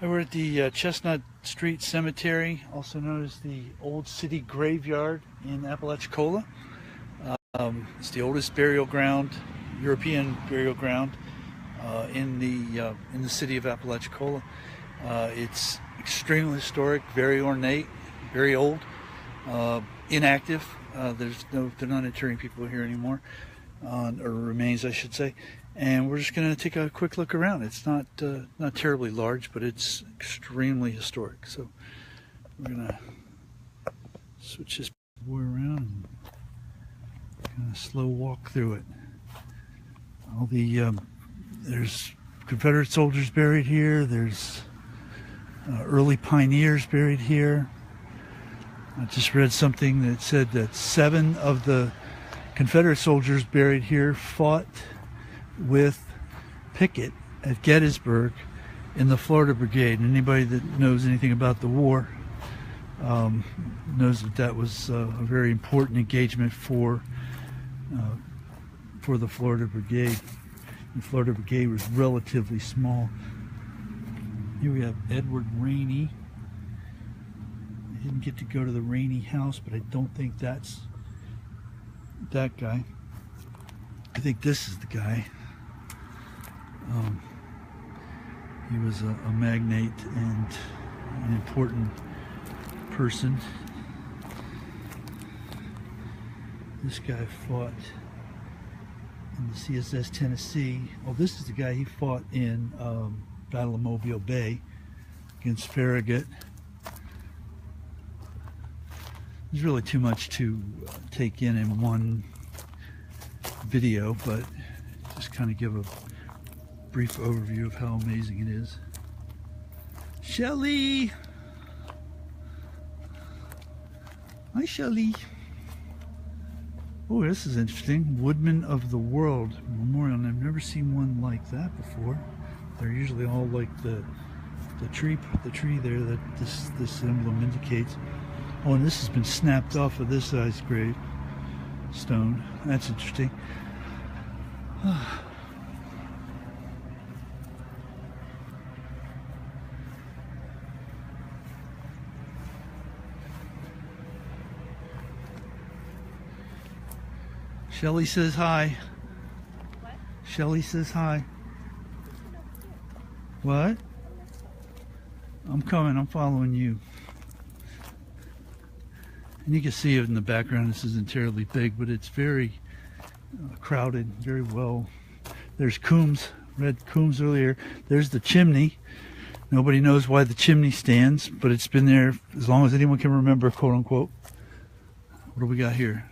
We're at the Chestnut Street Cemetery, also known as the Old City Graveyard in Apalachicola. It's the oldest burial ground, European burial ground, in the city of Apalachicola. It's extremely historic, very ornate, very old, inactive. They're not interring people here anymore, or remains, I should say. And we're just going to take a quick look around. It's not terribly large, but it's extremely historic. So we're going to switch this boy around and kind of slow walk through it. All the there's Confederate soldiers buried here. There's early pioneers buried here. I just read something that said that 7 of the Confederate soldiers buried here fought with Pickett at Gettysburg in the Florida Brigade. And anybody that knows anything about the war knows that that was a very important engagement for the Florida Brigade. The Florida Brigade was relatively small. Here we have Edward Rainey. I didn't get to go to the Rainey house, but I don't think that's that guy. I think this is the guy. He was a magnate and an important person. This guy fought in the CSS Tennessee. Oh, this is the guy he fought in Battle of Mobile Bay against Farragut. There's really too much to take in one video, but just kind of give a brief overview of how amazing it is. Shelley! Hi, Shelley. Oh, this is interesting. Woodman of the World Memorial. And I've never seen one like that before. They're usually all like the tree there that this emblem indicates. Oh, and this has been snapped off of this size grave stone. That's interesting. Shelley says hi. What? Shelley says hi. What? I'm coming. I'm following you. And you can see it in the background. This isn't terribly big, but it's very crowded, very well. There's Coombs, red Coombs earlier. There's the chimney. Nobody knows why the chimney stands, but it's been there as long as anyone can remember, quote unquote. What do we got here?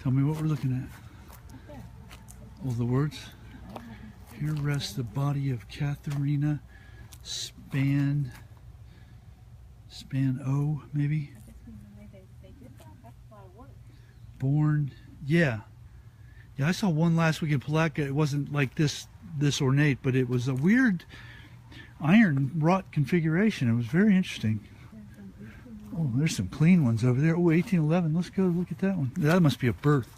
Tell me what we're looking at. All the words. Here rests the body of Katharina Span O, maybe? Born, yeah. Yeah, I saw one last week in Palatka. It wasn't like this ornate, but it was a weird iron wrought configuration. It was very interesting. Oh, there's some clean ones over there. Oh, 1811. Let's go look at that one. That must be a birth.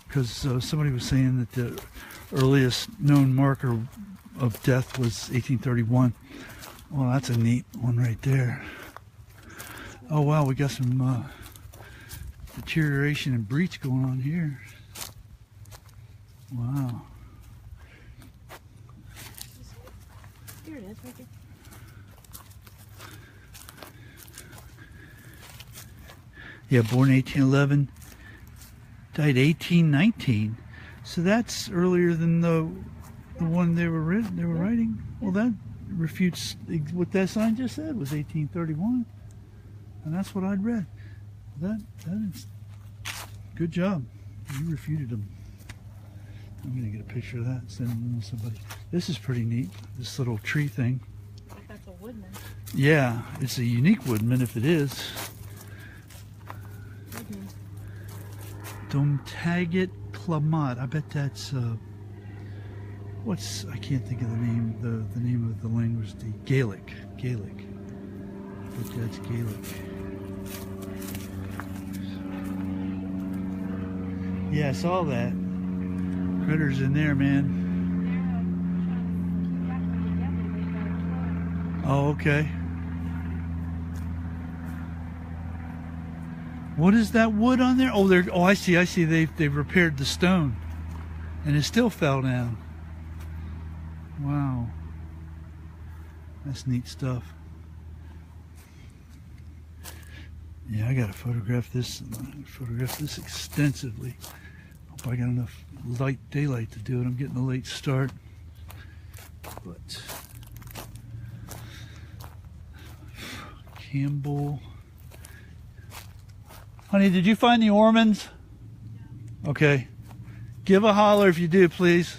Because somebody was saying that the earliest known marker of death was 1831. Well, that's a neat one right there. Oh, wow, we got some deterioration and breach going on here. Wow. Here it is, right there. Yeah, born 1811, died 1819. So that's earlier than the one they were writing. Well, that refutes what that sign just said was 1831, and that's what I'd read. That is good job. You refuted them. I'm gonna get a picture of that and send it to somebody. This is pretty neat. This little tree thing. I think that's a woodman. Yeah, it's a unique woodman if it is. Domtaget Clamat. I bet that's I can't think of the name. The name of the language. The Gaelic. But that's Gaelic. Yeah, I saw that. Critters in there, man. Oh, okay. What is that wood on there? Oh, oh, I see. I see. They've repaired the stone, and it still fell down. Wow, that's neat stuff. Yeah, I gotta photograph this. Photograph this extensively. Hope I got enough daylight to do it. I'm getting a late start, but Campbell. Honey, did you find the Ormans? Okay. Give a holler if you do, please.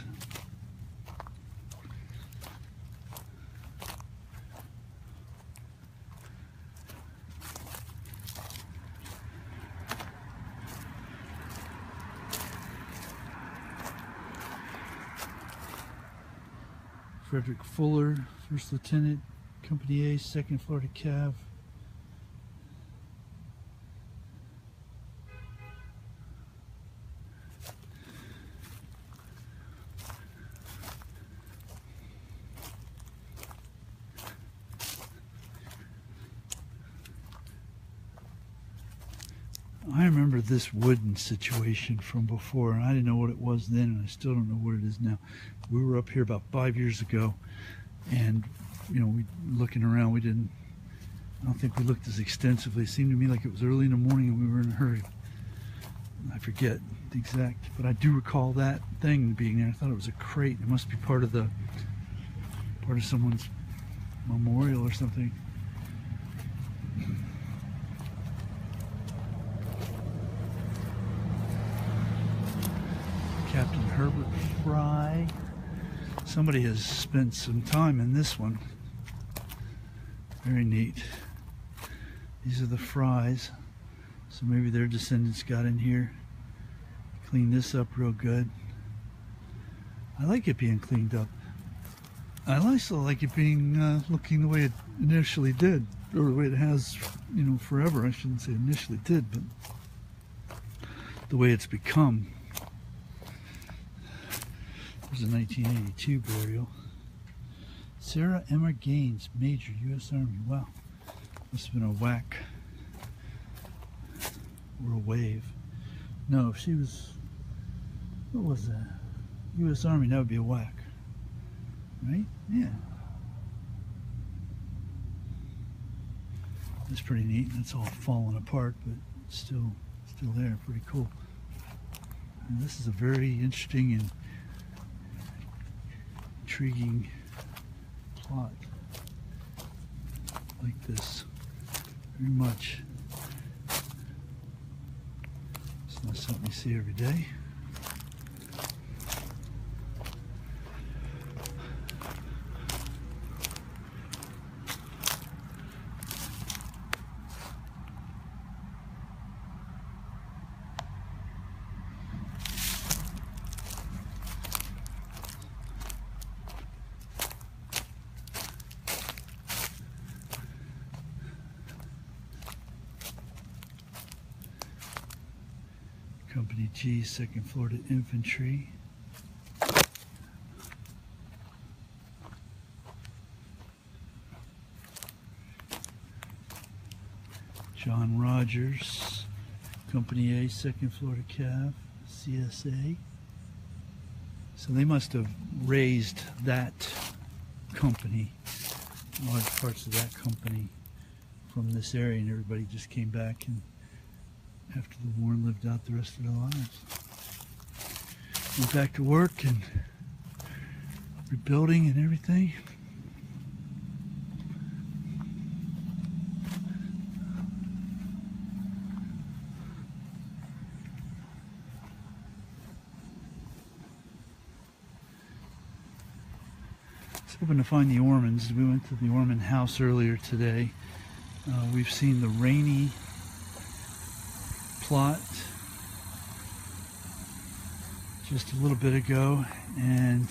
Frederick Fuller, First Lieutenant, Company A, 2nd Florida Cav. I remember this wooden situation from before, and I didn't know what it was then, and I still don't know what it is now. We were up here about 5 years ago, and we looking around. I don't think we looked as extensively. It seemed to me like it was early in the morning, and we were in a hurry. I forget the exact, but I do recall that thing being there. I thought it was a crate. It must be part of someone's memorial or something. Captain Herbert Fry. Somebody has spent some time in this one. Very neat. These are the Frys. So maybe their descendants got in here, cleaned this up real good. I like it being cleaned up. I also like it being looking the way it initially did, or the way it has, forever. I shouldn't say initially did, but the way it's become. There's a 1982 burial. Sarah Emma Gaines, Major, U.S. Army. Wow. Must have been a whack. Or a wave. No, if she was... What was that? U.S. Army, that would be a whack. Right? Yeah. That's pretty neat. That's all falling apart, but still there. Pretty cool. And this is a very interesting and intriguing plot. Like this very much. It's not something you see every day. Company G, 2nd Florida Infantry. John Rogers, Company A, 2nd Florida Cav, CSA. So they must have raised that company, large parts of that company from this area, and everybody just came back and after the war and lived out the rest of their lives. Went back to work and rebuilding and everything. I was hoping to find the Ormans. We went to the Orman house earlier today. We've seen the Rainy plot just a little bit ago, and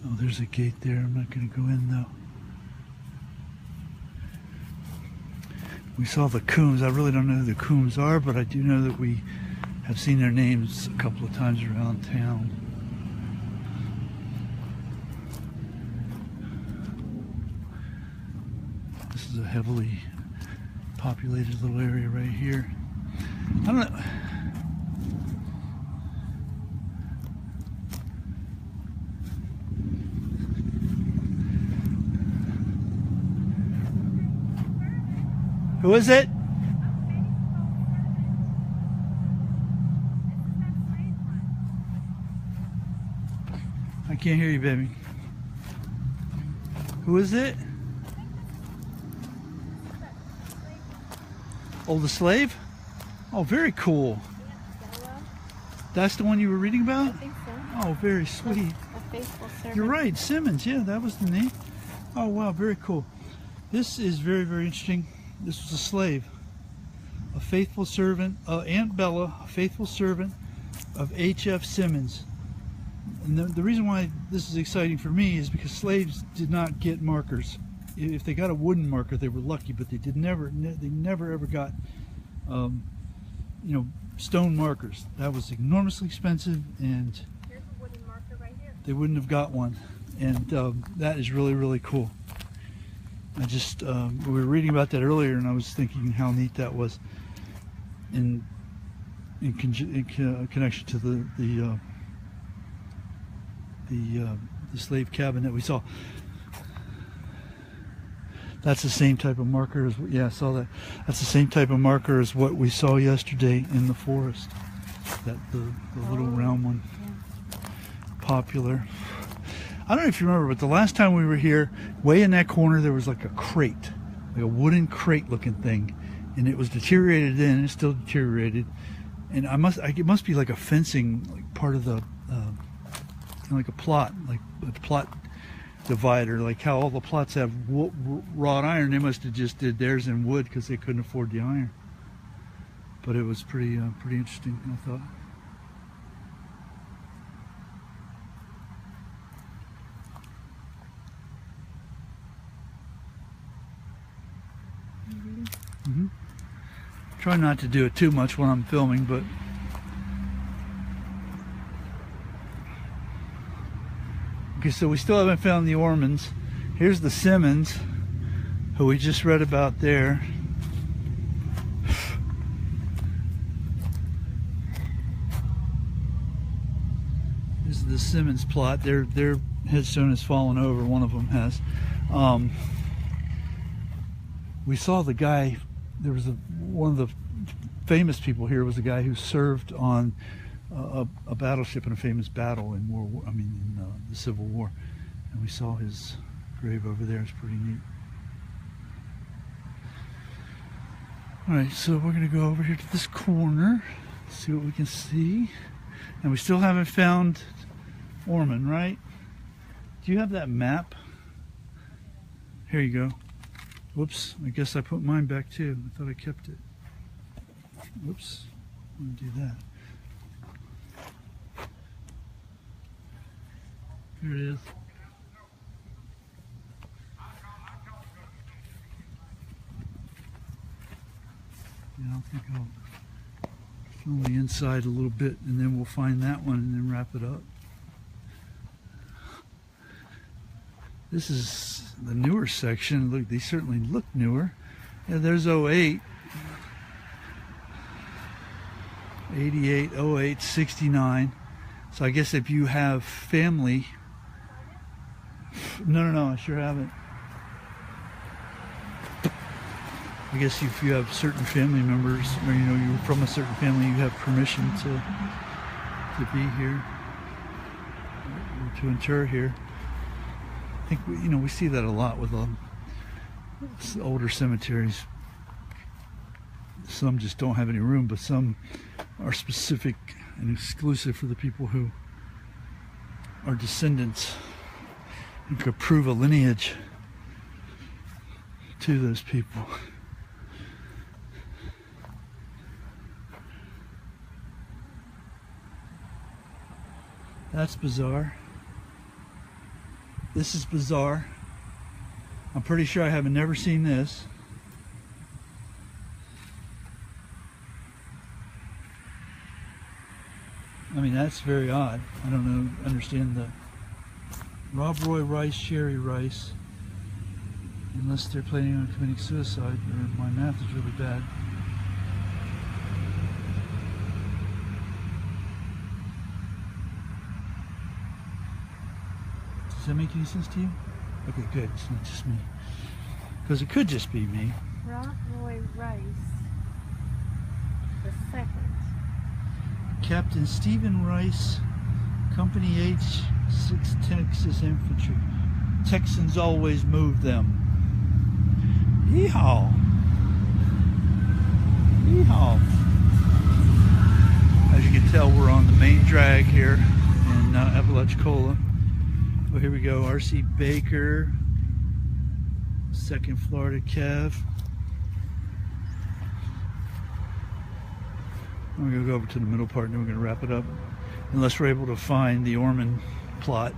oh, there's a gate there. I'm not going to go in though. We saw the Coombs. I really don't know who the Coombs are, but I do know that we have seen their names a couple of times around town. This is a heavily populated little area right here. I don't know. Who is it? I can't hear you, baby. Who is it? Oh, the slave? Oh, very cool. That's the one you were reading about? I think so. Oh, very sweet. A faithful servant. You're right, Simmons. Yeah, that was the name. Oh, wow, very cool. This is very, very interesting. This was a slave, a faithful servant, Aunt Bella, a faithful servant of H.F. Simmons. And the reason why this is exciting for me is because slaves did not get markers. If they got a wooden marker, they were lucky, but they never ever got, stone markers. That was enormously expensive, and Here's a wooden marker right here. they wouldn't have got one. And that is really, really cool. I just we were reading about that earlier, and I was thinking how neat that was in connection to the slave cabin that we saw. That's the same type of marker as, yeah, I saw that. That's the same type of marker as what we saw yesterday in the forest. That the little round one. Yeah. Popular. I don't know if you remember, but the last time we were here, way in that corner, there was like a crate, like a wooden crate looking thing, and it was deteriorated in, and it's still deteriorated. And it must be like a fencing, like part of the, like a plot divider, like how all the plots have wrought iron. They must have just did theirs in wood because they couldn't afford the iron. But it was pretty interesting, I thought. Mm-hmm. Try not to do it too much when I'm filming, but okay, so we still haven't found the Ormans. Here's the Simmons, who we just read about there. This is the Simmons plot. Their headstone has fallen over. One of them has. We saw the guy. There was one of the famous people here was a guy who served on a battleship in a famous battle in the Civil War, and we saw his grave over there. It's pretty neat. All right, so we're gonna go over here to this corner, see what we can see, and we still haven't found Orman, right? Do you have that map? Here you go. Whoops, I guess I put mine back too. I thought I kept it. Whoops, I'm gonna do that. Here it is. Yeah, I think I'll film the inside a little bit, and then we'll find that one and then wrap it up. This is the newer section. Look, they certainly look newer. Yeah, there's 08, 88, 08, 69. So I guess if you have family, no, I sure haven't. I guess if you have certain family members, or you're from a certain family, you have permission to be here, or to inter here. I think we see that a lot with older cemeteries. Some just don't have any room, but some are specific and exclusive for the people who are descendants and could prove a lineage to those people. That's bizarre. This is bizarre. I'm pretty sure I have never seen this. mean, that's very odd. I don't understand the Rob Roy Rice, Sherry Rice, unless they're planning on committing suicide, or my math is really bad. Does that make any sense to you? Okay, good. It's not just me. Because it could just be me. Rob Roy Rice, the second. Captain Stephen Rice, Company H, 6th Texas Infantry. Texans always move them. Yeehaw! Yeehaw! As you can tell, we're on the main drag here in Apalachicola. Oh, here we go. R.C. Baker, 2nd Florida Cav. We're going to go over to the middle part and then we're going to wrap it up. Unless we're able to find the Orman plot.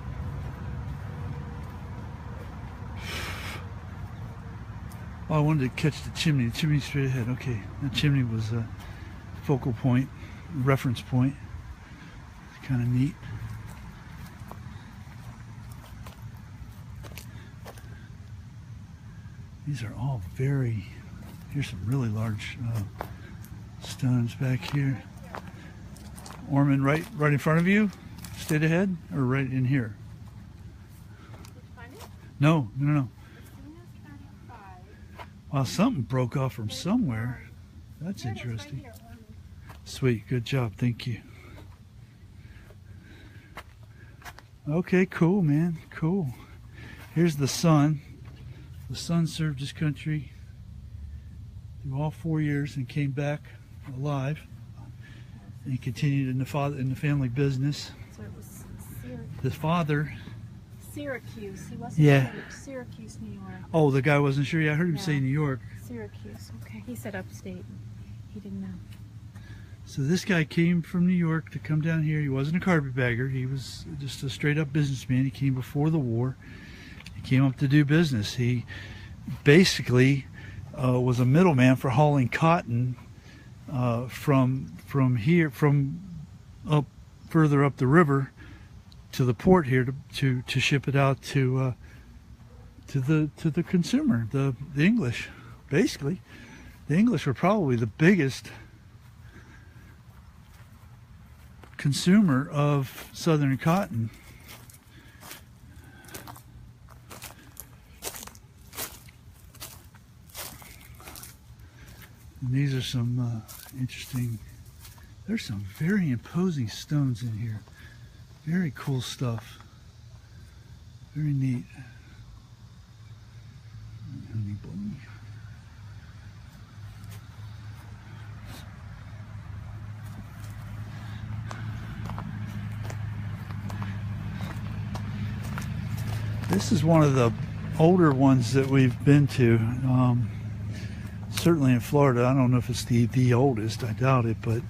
Oh, I wanted to catch the chimney. The chimney straight ahead. Okay, that chimney was a focal point, reference point. It's kind of neat. These are all very, here's some really large stones back here. Orman right in front of you? Straight ahead? Or right in here? Did you find it? No. As soon as 35. Wow, something broke off from somewhere. That's There it is, right interesting. here, Orman. Sweet, good job, thank you. Okay, cool, man, cool. Here's the son. The son served his country through all 4 years and came back alive. And he continued in the family business. So it was The father, Syracuse. He wasn't Yeah. sure. Syracuse, New York. oh, the guy wasn't sure. Yeah, I heard him Yeah. say New York. Syracuse. Okay. He said upstate. He didn't know. So this guy came from New York to come down here. He wasn't a carpetbagger. He was just a straight up businessman. He came before the war. He came up to do business. He basically was a middleman for hauling cotton from here, from up further up the river to the port here to ship it out to the consumer, the English. Basically, the English were probably the biggest consumer of southern cotton. And these are some interesting, there's some very imposing stones in here. Very cool stuff. Very neat. Honey bunny. This is one of the older ones that we've been to. Certainly in Florida. I don't know if it's the oldest. I doubt it, but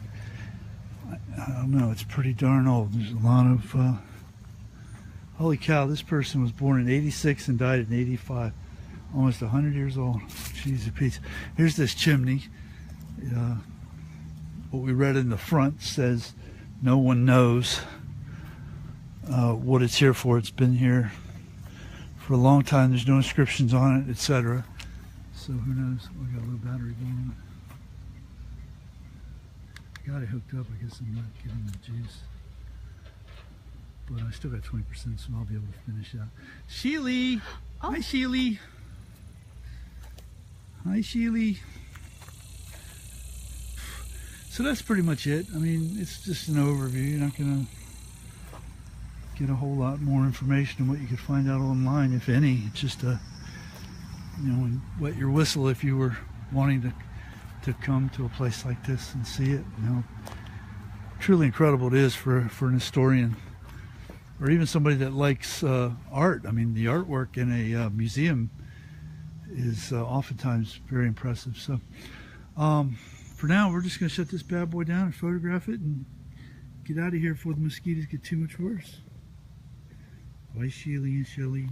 I don't know. It's pretty darn old. There's a lot of... holy cow, this person was born in 86 and died in 85. Almost 100 years old. Jeez, a piece. Here's this chimney. What we read in the front says, no one knows what it's here for. It's been here for a long time. There's no inscriptions on it, etc. So who knows? Oh, I got a little battery going on. I got it hooked up. I guess I'm not getting the juice. But I still got 20%, so I'll be able to finish out. Sheely! Oh. Hi, Sheely! Hi, Sheely! So that's pretty much it. I mean, it's just an overview. You're not going to get a whole lot more information than what you could find out online, if any. It's just a, you know, wet your whistle if you were wanting to come to a place like this and see it. You know, truly incredible it is for an historian, or even somebody that likes art. I mean, the artwork in a museum is oftentimes very impressive. So for now, we're just going to shut this bad boy down and photograph it and get out of here before the mosquitoes get too much worse. Bye, Sheely and Shelly.